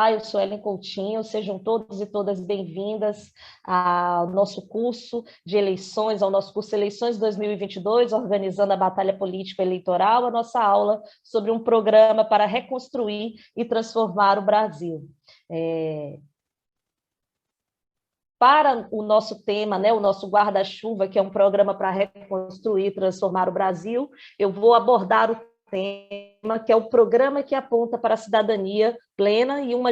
Olá, eu sou Ellen Coutinho, sejam todos e todas bem-vindas ao nosso curso de eleições, ao nosso curso Eleições 2022, organizando a batalha política eleitoral, a nossa aula sobre um programa para reconstruir e transformar o Brasil. Para o nosso tema, né, o nosso guarda-chuva, que é um programa para reconstruir e transformar o Brasil, eu vou abordar o tema, que é o programa que aponta para a cidadania plena e uma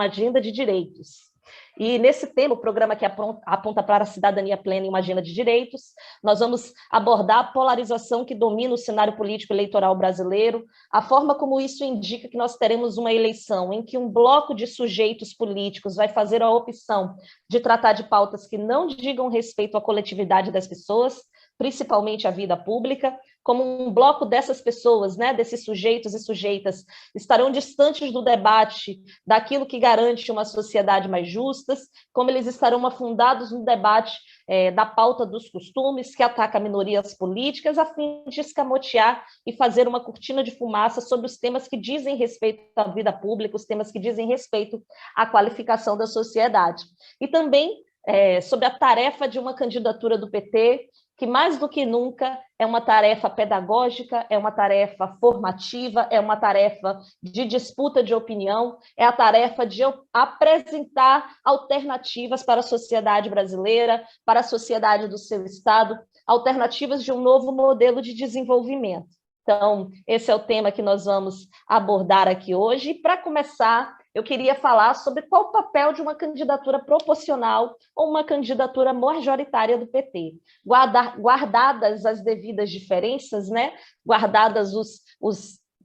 agenda de direitos. E nesse tema, o programa que aponta para a cidadania plena e uma agenda de direitos, nós vamos abordar a polarização que domina o cenário político eleitoral brasileiro, a forma como isso indica que nós teremos uma eleição em que um bloco de sujeitos políticos vai fazer a opção de tratar de pautas que não digam respeito à coletividade das pessoas, principalmente à vida pública, como um bloco dessas pessoas, né, desses sujeitos e sujeitas, estarão distantes do debate daquilo que garante uma sociedade mais justa, como eles estarão afundados no debate da pauta dos costumes, que ataca minorias políticas, a fim de escamotear e fazer uma cortina de fumaça sobre os temas que dizem respeito à vida pública, os temas que dizem respeito à qualificação da sociedade. E também sobre a tarefa de uma candidatura do PT, que mais do que nunca é uma tarefa pedagógica, é uma tarefa formativa, é uma tarefa de disputa de opinião, é a tarefa de apresentar alternativas para a sociedade brasileira, para a sociedade do seu estado, alternativas de um novo modelo de desenvolvimento. Então, esse é o tema que nós vamos abordar aqui hoje. E, para começar, eu queria falar sobre qual o papel de uma candidatura proporcional ou uma candidatura majoritária do PT. Guardadas as devidas diferenças, né? Guardadas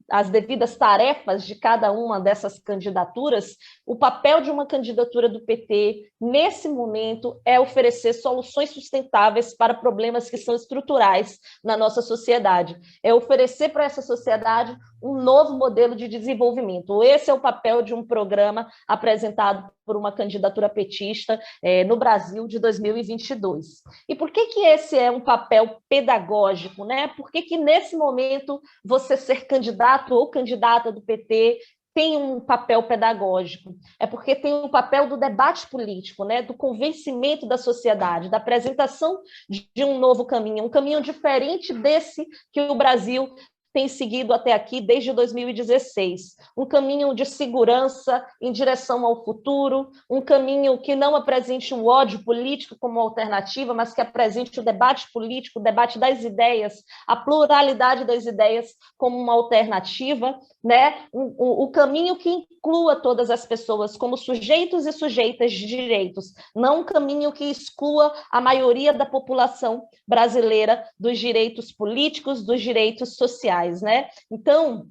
as devidas tarefas de cada uma dessas candidaturas, o papel de uma candidatura do PT, nesse momento, é oferecer soluções sustentáveis para problemas que são estruturais na nossa sociedade. É oferecer para essa sociedade um novo modelo de desenvolvimento. Esse é o papel de um programa apresentado por uma candidatura petista no Brasil de 2022. E por que esse é um papel pedagógico, né? Por que nesse momento você ser candidato ou candidata do PT tem um papel pedagógico? É porque tem um papel do debate político, né? Do convencimento da sociedade, da apresentação de um novo caminho, um caminho diferente desse que o Brasil tem seguido até aqui desde 2016, um caminho de segurança em direção ao futuro, um caminho que não apresente o ódio político como alternativa, mas que apresente o debate político, o debate das ideias, a pluralidade das ideias como uma alternativa, né? O caminho que inclua todas as pessoas como sujeitos e sujeitas de direitos, não um caminho que exclua a maioria da população brasileira dos direitos políticos, dos direitos sociais. Né? Então,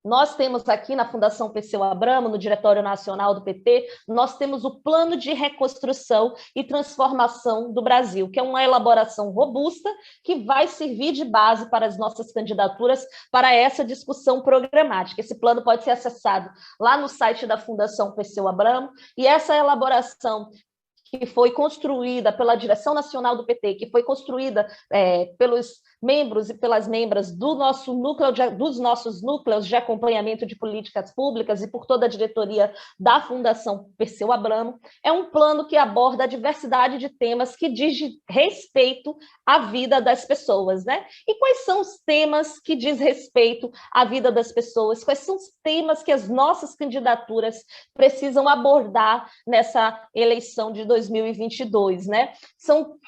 nós temos aqui na Fundação Perseu Abramo, no Diretório Nacional do PT, nós temos o Plano de Reconstrução e Transformação do Brasil, que é uma elaboração robusta que vai servir de base para as nossas candidaturas para essa discussão programática. Esse plano pode ser acessado lá no site da Fundação Perseu Abramo, e essa elaboração que foi construída pela direção nacional do PT, que foi construída pelos membros e pelas membras dos nossos núcleos de acompanhamento de políticas públicas e por toda a diretoria da Fundação Perseu Abramo, é um plano que aborda a diversidade de temas que diz respeito à vida das pessoas, né? E quais são os temas que diz respeito à vida das pessoas? Quais são os temas que as nossas candidaturas precisam abordar nessa eleição de 2022, né? São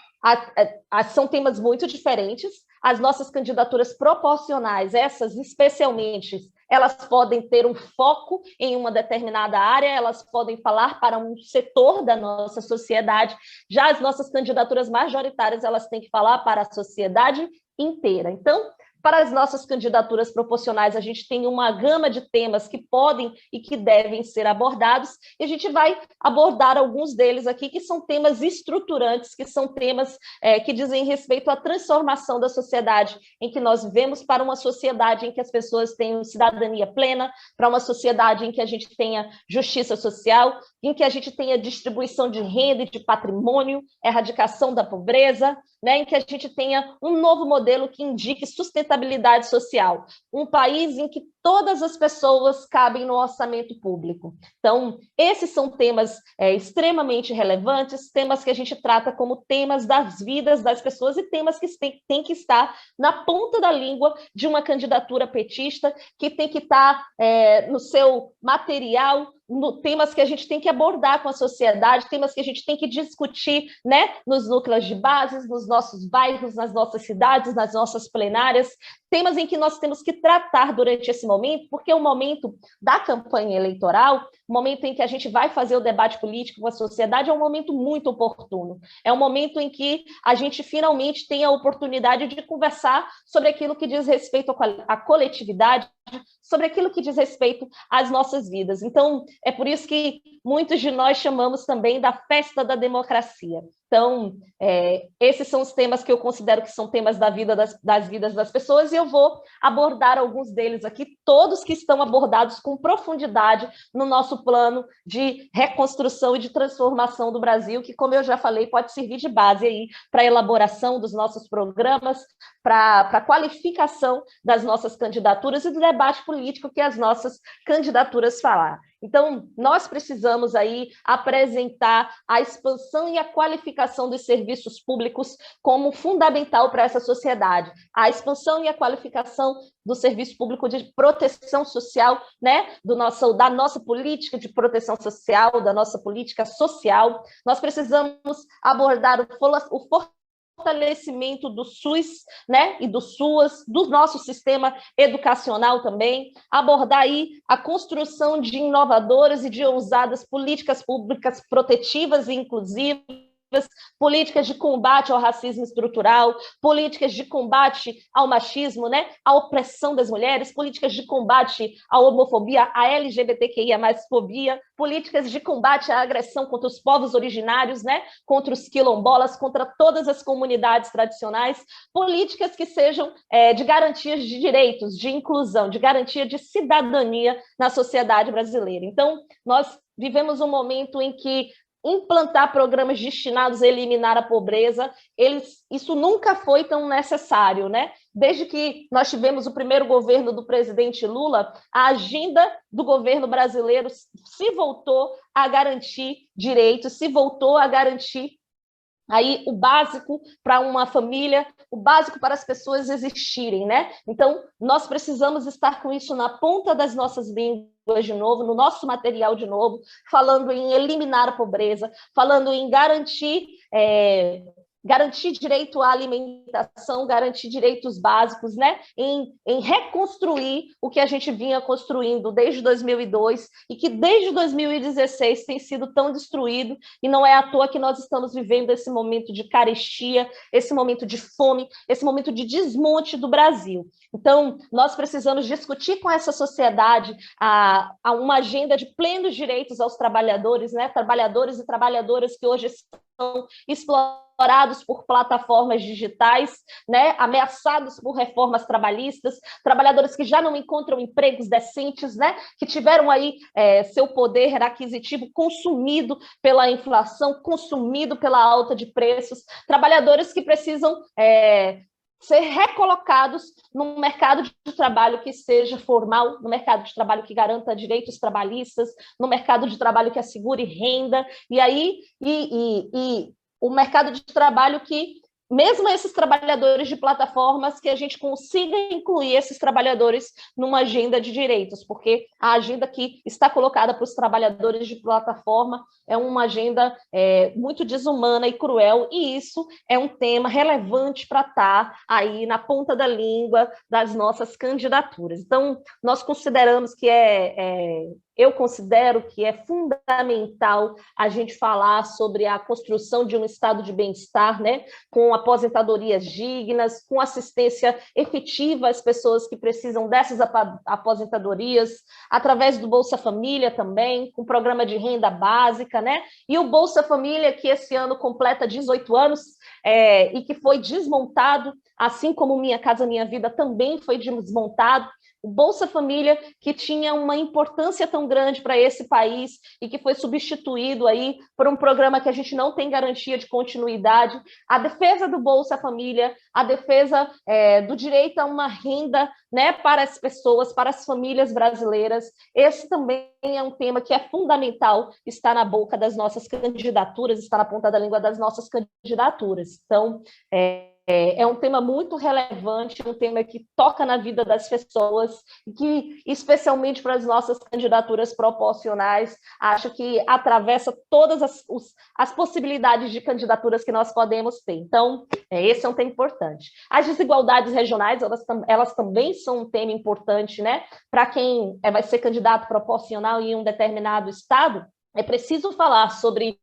temas muito diferentes. As nossas candidaturas proporcionais, essas especialmente, elas podem ter um foco em uma determinada área, elas podem falar para um setor da nossa sociedade. Já as nossas candidaturas majoritárias, elas têm que falar para a sociedade inteira. Então, para as nossas candidaturas proporcionais, a gente tem uma gama de temas que podem e que devem ser abordados, e a gente vai abordar alguns deles aqui, que são temas estruturantes, que são temas que dizem respeito à transformação da sociedade, em que nós vivemos, para uma sociedade em que as pessoas tenham cidadania plena, para uma sociedade em que a gente tenha justiça social, em que a gente tenha distribuição de renda e de patrimônio, erradicação da pobreza, né, em que a gente tenha um novo modelo que indique sustentabilidade sustentabilidade social, um país em que todas as pessoas cabem no orçamento público. Então, esses são temas extremamente relevantes, temas que a gente trata como temas das vidas das pessoas e temas que têm que estar na ponta da língua de uma candidatura petista, que tem que estar no seu material, temas que a gente tem que abordar com a sociedade, temas que a gente tem que discutir, né, nos núcleos de bases, nos nossos bairros, nas nossas cidades, nas nossas plenárias, temas em que nós temos que tratar durante esse momento, porque o momento da campanha eleitoral, o momento em que a gente vai fazer o debate político com a sociedade, é um momento muito oportuno. É um momento em que a gente finalmente tem a oportunidade de conversar sobre aquilo que diz respeito à coletividade, sobre aquilo que diz respeito às nossas vidas. Então, é por isso que muitos de nós chamamos também da festa da democracia. Então, esses são os temas que eu considero que são temas das vidas das pessoas, e eu vou abordar alguns deles aqui, todos que estão abordados com profundidade no nosso plano de reconstrução e de transformação do Brasil, que, como eu já falei, pode servir de base aí para a elaboração dos nossos programas, para a qualificação das nossas candidaturas e do debate político que as nossas candidaturas falar. Então, nós precisamos aí apresentar a expansão e a qualificação dos serviços públicos como fundamental para essa sociedade. A expansão e a qualificação do serviço público de proteção social, né, da nossa política de proteção social, da nossa política social. Nós precisamos abordar o fortalecimento do SUS, né, e do SUAS, do nosso sistema educacional também, abordar aí a construção de inovadoras e de ousadas políticas públicas protetivas e inclusivas, políticas de combate ao racismo estrutural, políticas de combate ao machismo, né, à opressão das mulheres, políticas de combate à homofobia, à LGBTQIA+, fobia, políticas de combate à agressão contra os povos originários, né, contra os quilombolas, contra todas as comunidades tradicionais, políticas que sejam de garantias de direitos, de inclusão, de garantia de cidadania na sociedade brasileira. Então, nós vivemos um momento em que implantar programas destinados a eliminar a pobreza, isso nunca foi tão necessário, né? Desde que nós tivemos o primeiro governo do presidente Lula, a agenda do governo brasileiro se voltou a garantir direitos, se voltou a garantir aí o básico para uma família, o básico para as pessoas existirem, né? Então, nós precisamos estar com isso na ponta das nossas línguas de novo, no nosso material de novo, falando em eliminar a pobreza, falando em garantir direito à alimentação, garantir direitos básicos, né? Em reconstruir o que a gente vinha construindo desde 2002 e que desde 2016 tem sido tão destruído, e não é à toa que nós estamos vivendo esse momento de carestia, esse momento de fome, esse momento de desmonte do Brasil. Então, nós precisamos discutir com essa sociedade uma agenda de plenos direitos aos trabalhadores, né? Trabalhadores e trabalhadoras que hoje são explorados por plataformas digitais, né, ameaçados por reformas trabalhistas, trabalhadores que já não encontram empregos decentes, né, que tiveram aí seu poder aquisitivo consumido pela inflação, consumido pela alta de preços, trabalhadores que precisam ser recolocados num mercado de trabalho que seja formal, no mercado de trabalho que garanta direitos trabalhistas, no mercado de trabalho que assegure renda, e o mercado de trabalho que, mesmo esses trabalhadores de plataformas, que a gente consiga incluir esses trabalhadores numa agenda de direitos, porque a agenda que está colocada para os trabalhadores de plataforma é uma agenda muito desumana e cruel, e isso é um tema relevante para estar aí na ponta da língua das nossas candidaturas. Então, nós consideramos que eu considero que é fundamental a gente falar sobre a construção de um estado de bem-estar, né, com aposentadorias dignas, com assistência efetiva às pessoas que precisam dessas aposentadorias, através do Bolsa Família também, com programa de renda básica, né, e o Bolsa Família, que esse ano completa 18 anos, e que foi desmontado, assim como Minha Casa Minha Vida também foi desmontado. O Bolsa Família, que tinha uma importância tão grande para esse país e que foi substituído aí por um programa que a gente não tem garantia de continuidade. A defesa do Bolsa Família, a defesa do direito a uma renda, né, para as pessoas, para as famílias brasileiras. Esse também é um tema que é fundamental, está na boca das nossas candidaturas, está na ponta da língua das nossas candidaturas. Então, é um tema muito relevante, um tema que toca na vida das pessoas, e que, especialmente para as nossas candidaturas proporcionais, acho que atravessa todas as possibilidades de candidaturas que nós podemos ter. Então, esse é um tema importante. As desigualdades regionais, elas também são um tema importante, né? Para quem vai ser candidato proporcional em um determinado estado, é preciso falar sobre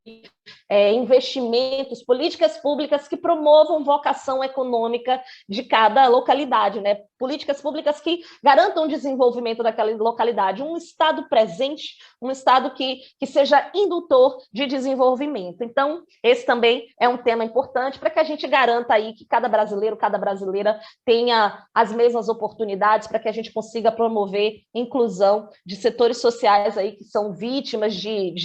investimentos, políticas públicas que promovam vocação econômica de cada localidade, né? Políticas públicas que garantam o desenvolvimento daquela localidade, um Estado presente, um Estado que seja indutor de desenvolvimento. Então, esse também é um tema importante para que a gente garanta aí que cada brasileiro, cada brasileira tenha as mesmas oportunidades, para que a gente consiga promover inclusão de setores sociais aí que são vítimas de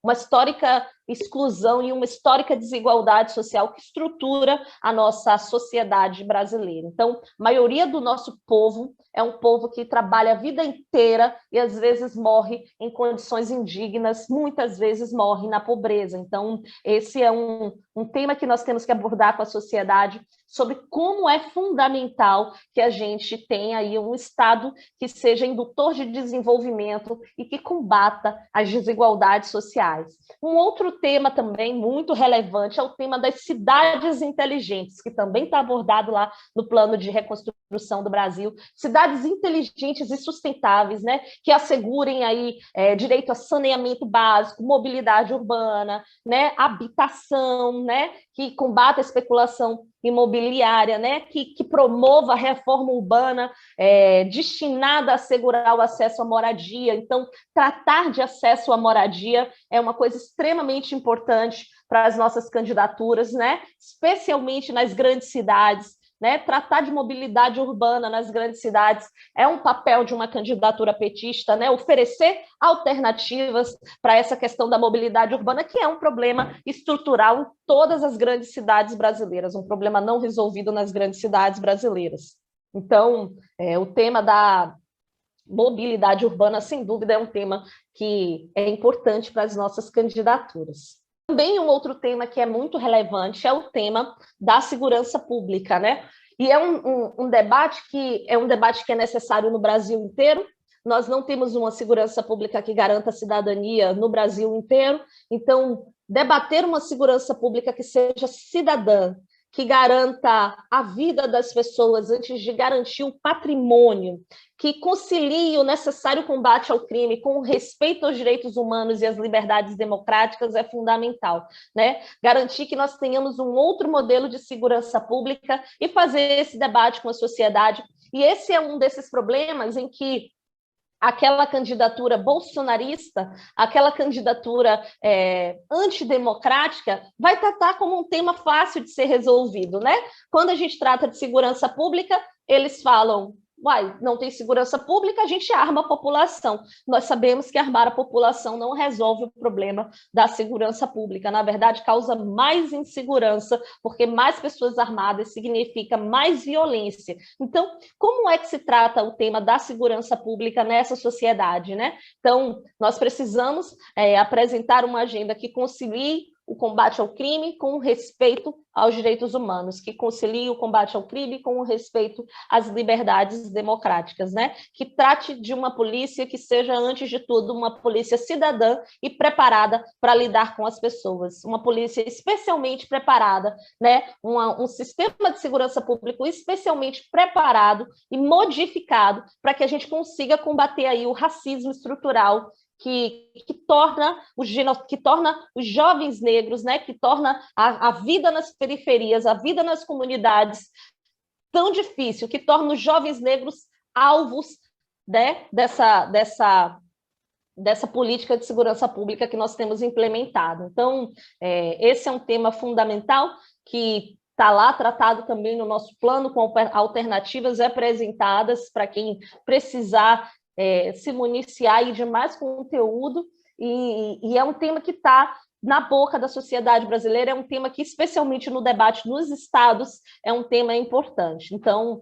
uma histórica exclusão e uma histórica desigualdade social que estrutura a nossa sociedade brasileira. Então, a maioria do nosso povo é um povo que trabalha a vida inteira e às vezes morre em condições indignas, muitas vezes morre na pobreza. Então, esse é um tema que nós temos que abordar com a sociedade, sobre como é fundamental que a gente tenha aí um Estado que seja indutor de desenvolvimento e que combata as desigualdades sociais. Um outro tema também muito relevante é o tema das cidades inteligentes, que também está abordado lá no Plano de Reconstrução do Brasil. Cidades inteligentes e sustentáveis, né, que assegurem aí direito a saneamento básico, mobilidade urbana, né, habitação, né, que combata a especulação imobiliária, né, que promova a reforma urbana destinada a assegurar o acesso à moradia. Então, tratar de acesso à moradia é uma coisa extremamente importante para as nossas candidaturas, né, especialmente nas grandes cidades. Né, tratar de mobilidade urbana nas grandes cidades é um papel de uma candidatura petista, né, oferecer alternativas para essa questão da mobilidade urbana, que é um problema estrutural em todas as grandes cidades brasileiras, um problema não resolvido nas grandes cidades brasileiras. Então, o tema da mobilidade urbana, sem dúvida, é um tema que é importante para as nossas candidaturas. Também um outro tema que é muito relevante é o tema da segurança pública, né? E é um debate que é necessário no Brasil inteiro. Nós não temos uma segurança pública que garanta a cidadania no Brasil inteiro. Então, debater uma segurança pública que seja cidadã, que garanta a vida das pessoas antes de garantir o patrimônio, que concilie o necessário combate ao crime com o respeito aos direitos humanos e às liberdades democráticas é fundamental, né? Garantir que nós tenhamos um outro modelo de segurança pública e fazer esse debate com a sociedade. E esse é um desses problemas em que aquela candidatura bolsonarista, aquela candidatura antidemocrática, vai tratar como um tema fácil de ser resolvido, né? Quando a gente trata de segurança pública, eles falam: não tem segurança pública, a gente arma a população. Nós sabemos que armar a população não resolve o problema da segurança pública. Na verdade, causa mais insegurança, porque mais pessoas armadas significa mais violência. Então, como é que se trata o tema da segurança pública nessa sociedade, né? Então, nós precisamos apresentar uma agenda que concilie o combate ao crime com o respeito aos direitos humanos, que concilie o combate ao crime com o respeito às liberdades democráticas, né? Que trate de uma polícia que seja, antes de tudo, uma polícia cidadã e preparada para lidar com as pessoas, uma polícia especialmente preparada, né? Um sistema de segurança público especialmente preparado e modificado para que a gente consiga combater aí o racismo estrutural que torna os jovens negros, né, que torna a vida nas periferias, a vida nas comunidades tão difícil, que torna os jovens negros alvos, né, dessa política de segurança pública que nós temos implementado. Então, esse é um tema fundamental que está lá tratado também no nosso plano, com alternativas apresentadas para quem precisar se municiar aí de mais conteúdo, e é um tema que está na boca da sociedade brasileira, é um tema que, especialmente no debate nos estados, é um tema importante. Então,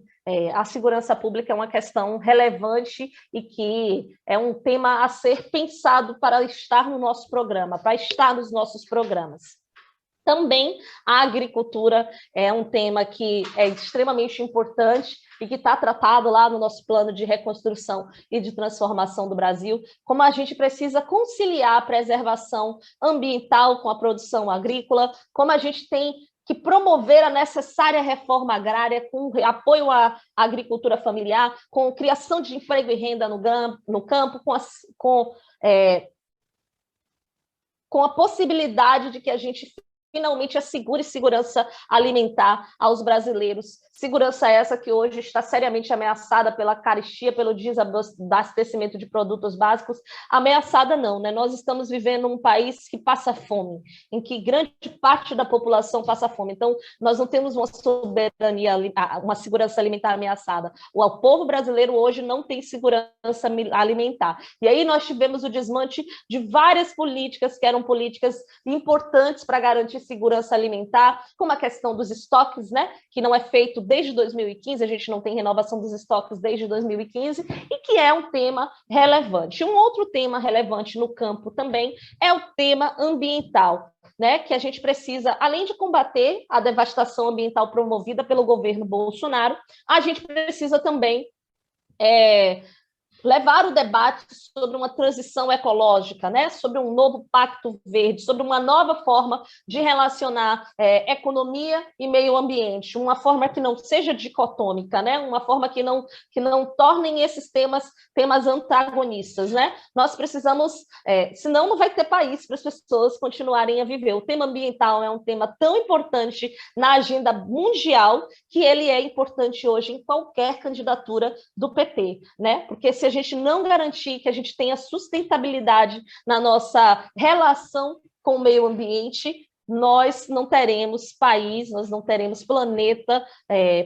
a segurança pública é uma questão relevante e que é um tema a ser pensado para estar no nosso programa, para estar nos nossos programas. Também a agricultura é um tema que é extremamente importante e que está tratado lá no nosso plano de reconstrução e de transformação do Brasil, como a gente precisa conciliar a preservação ambiental com a produção agrícola, como a gente tem que promover a necessária reforma agrária com apoio à agricultura familiar, com criação de emprego e renda no campo, com a possibilidade de que a gente finalmente assegure segurança alimentar aos brasileiros. Segurança essa que hoje está seriamente ameaçada pela carestia, pelo desabastecimento de produtos básicos. Ameaçada não, né? Nós estamos vivendo um país que passa fome, em que grande parte da população passa fome. Então, nós não temos uma soberania, uma segurança alimentar ameaçada. O povo brasileiro hoje não tem segurança alimentar. E aí nós tivemos o desmonte de várias políticas que eram políticas importantes para garantir segurança alimentar, como a questão dos estoques, né, que não é feito desde 2015, a gente não tem renovação dos estoques desde 2015, e que é um tema relevante. Um outro tema relevante no campo também é o tema ambiental, né, que a gente precisa, além de combater a devastação ambiental promovida pelo governo Bolsonaro, a gente precisa também levar o debate sobre uma transição ecológica, né? Sobre um novo pacto verde, sobre uma nova forma de relacionar economia e meio ambiente, uma forma que não seja dicotômica, né? Uma forma que não tornem esses temas antagonistas, né? Nós precisamos, senão não vai ter país para as pessoas continuarem a viver. O tema ambiental é um tema tão importante na agenda mundial que ele é importante hoje em qualquer candidatura do PT, né? Porque se a gente não garantir que a gente tenha sustentabilidade na nossa relação com o meio ambiente, nós não teremos país, nós não teremos planeta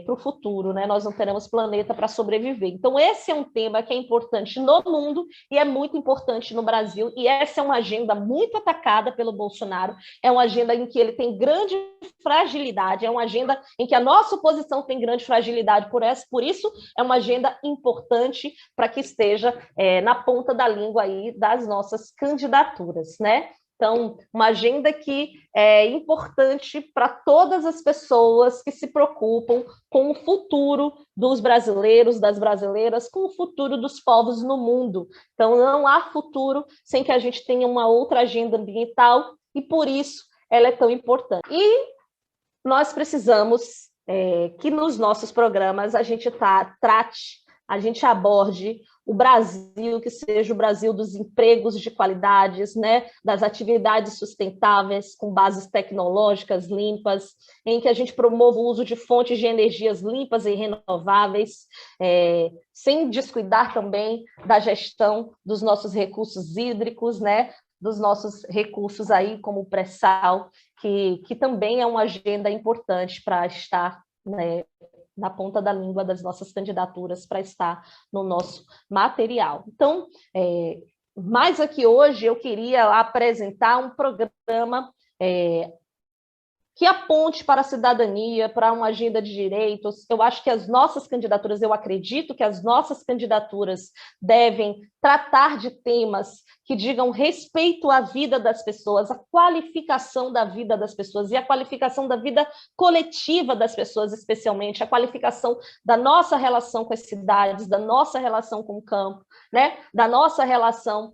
para o futuro, né? Nós não teremos planeta para sobreviver. Então, esse é um tema que é importante no mundo e é muito importante no Brasil, e essa é uma agenda muito atacada pelo Bolsonaro, é uma agenda em que ele tem grande fragilidade, é uma agenda em que a nossa oposição tem grande fragilidade, por isso é uma agenda importante para que esteja na ponta da língua aí das nossas candidaturas, né? Então, uma agenda que é importante para todas as pessoas que se preocupam com o futuro dos brasileiros, das brasileiras, com o futuro dos povos no mundo. Então, não há futuro sem que a gente tenha uma outra agenda ambiental e, por isso, ela é tão importante. E nós precisamos que nos nossos programas a gente a gente aborde o Brasil, que seja o Brasil dos empregos de qualidades, né, das atividades sustentáveis, com bases tecnológicas limpas, em que a gente promova o uso de fontes de energias limpas e renováveis, sem descuidar também da gestão dos nossos recursos hídricos, né, dos nossos recursos aí, como o pré-sal, que também é uma agenda importante para estar, né, na ponta da língua das nossas candidaturas, para estar no nosso material. Então, mais aqui hoje eu queria apresentar um programa que aponte para a cidadania, para uma agenda de direitos. Eu acho que as nossas candidaturas, eu acredito que as nossas candidaturas devem tratar de temas que digam respeito à vida das pessoas, a qualificação da vida das pessoas e a qualificação da vida coletiva das pessoas, especialmente, a qualificação da nossa relação com as cidades, da nossa relação com o campo, né? Da nossa relação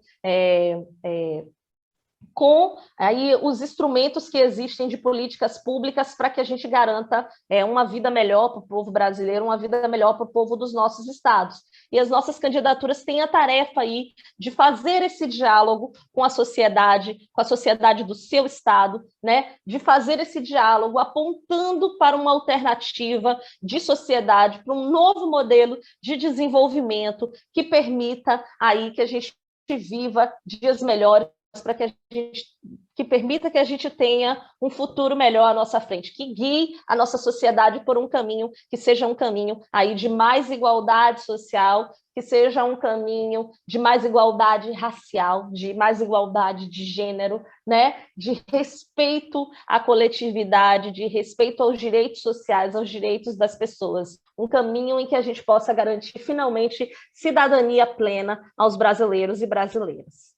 com aí os instrumentos que existem de políticas públicas para que a gente garanta uma vida melhor para o povo brasileiro, uma vida melhor para o povo dos nossos estados. E as nossas candidaturas têm a tarefa aí de fazer esse diálogo com a sociedade do seu estado, né? De fazer esse diálogo apontando para uma alternativa de sociedade, para um novo modelo de desenvolvimento que permita aí que a gente viva dias melhores para que permita que a gente tenha um futuro melhor à nossa frente, que guie a nossa sociedade por um caminho que seja um caminho aí de mais igualdade social, que seja um caminho de mais igualdade racial, de mais igualdade de gênero, né? De respeito à coletividade, de respeito aos direitos sociais, aos direitos das pessoas. Um caminho em que a gente possa garantir finalmente cidadania plena aos brasileiros e brasileiras.